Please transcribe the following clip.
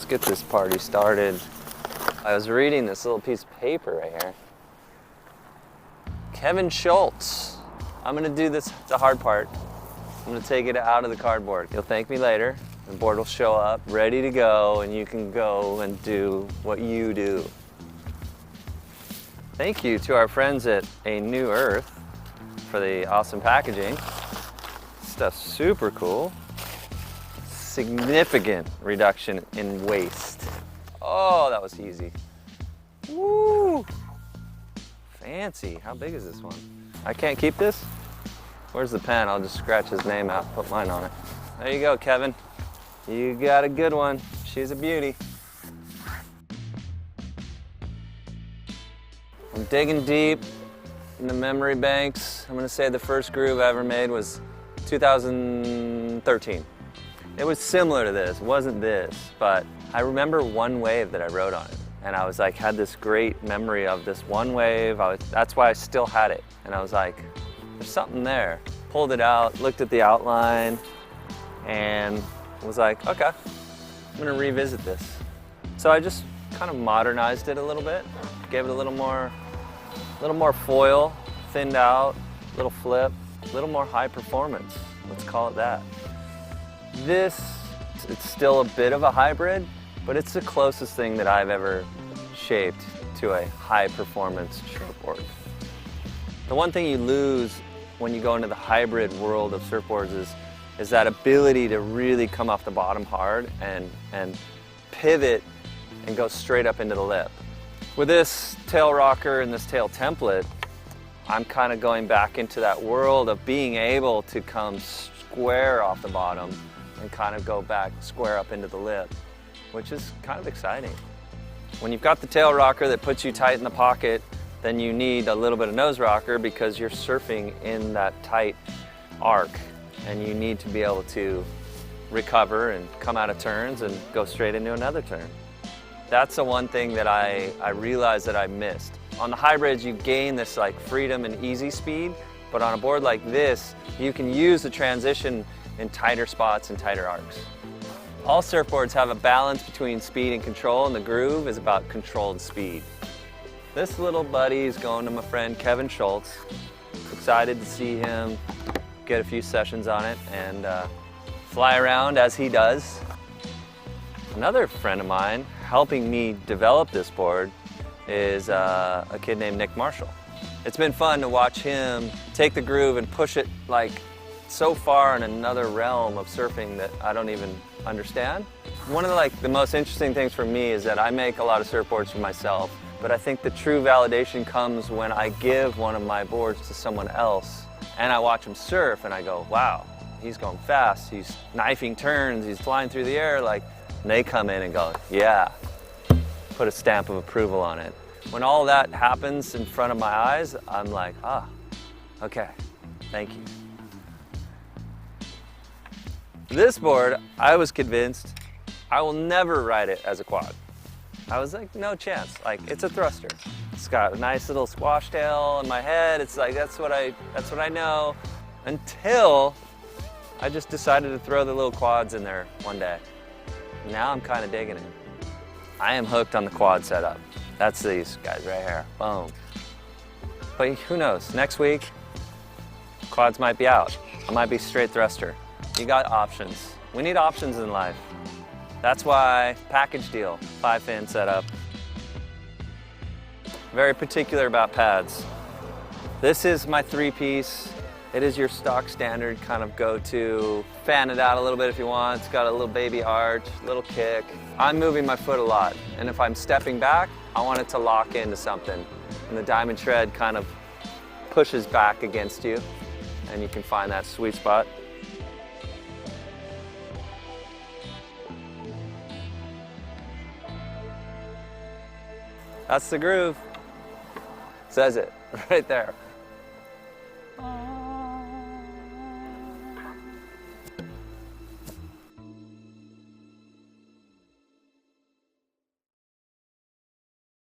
Let's get this party started. I was reading this little piece of paper right here. Kevin Schultz. I'm gonna do this, the hard part. I'm gonna take it out of the cardboard. You'll thank me later. The board will show up, ready to go, and you can go and do what you do. Thank you to our friends at A New Earth for the awesome packaging. Stuff's super cool. Significant reduction in waste. Oh, that was easy. Woo! Fancy. How big is this one? I can't keep this? Where's the pen? I'll just scratch his name out, put mine on it. There you go, Kevin. You got a good one. She's a beauty. I'm digging deep in the memory banks. I'm gonna say the first groove I ever made was 2013. It was similar to this, it wasn't this, but I remember one wave that I wrote on it. And I was like, had this great memory of this one wave. That's why I still had it. And I was like, there's something there. Pulled it out, looked at the outline, and was like, okay, I'm gonna revisit this. So I just kind of modernized it a little bit, gave it a little more foil, thinned out, little flip, a little more high performance. Let's call it that. This, it's still a bit of a hybrid, but it's the closest thing that I've ever shaped to a high performance surfboard. The one thing you lose when you go into the hybrid world of surfboards is that ability to really come off the bottom hard and pivot and go straight up into the lip. With this tail rocker and this tail template, I'm kind of going back into that world of being able to come square off the bottom and kind of go back square up into the lip, which is kind of exciting. When you've got the tail rocker that puts you tight in the pocket, then you need a little bit of nose rocker because you're surfing in that tight arc and you need to be able to recover and come out of turns and go straight into another turn. That's the one thing that I realized that I missed. On the hybrids, you gain this like freedom and easy speed, but on a board like this, you can use the transition in tighter spots and tighter arcs. All surfboards have a balance between speed and control, and the groove is about controlled speed. This little buddy is going to my friend Kevin Schultz. Excited to see him get a few sessions on it and fly around as he does. Another friend of mine helping me develop this board is a kid named Nick Marshall. It's been fun to watch him take the groove and push it like so far in another realm of surfing that I don't even understand. One of the most interesting things for me is that I make a lot of surfboards for myself, but I think the true validation comes when I give one of my boards to someone else and I watch him surf and I go, wow, he's going fast, he's knifing turns, he's flying through the air, and they come in and go, yeah, put a stamp of approval on it. When all that happens in front of my eyes, I'm like, ah, okay, thank you. This board, I was convinced I will never ride it as a quad. I was like, no chance. It's a thruster. It's got a nice little squash tail in my head. It's like, that's what I know. Until I just decided to throw the little quads in there one day. Now I'm kind of digging it. I am hooked on the quad setup. That's these guys right here. Boom. But who knows? Next week, quads might be out. I might be straight thruster. You got options. We need options in life. That's why package deal, 5-fin setup. Very particular about pads. This is my 3-piece. It is your stock standard kind of go-to. Fan it out a little bit if you want. It's got a little baby arch, little kick. I'm moving my foot a lot, and if I'm stepping back, I want it to lock into something. And the diamond tread kind of pushes back against you, and you can find that sweet spot. That's the groove. Says it right there.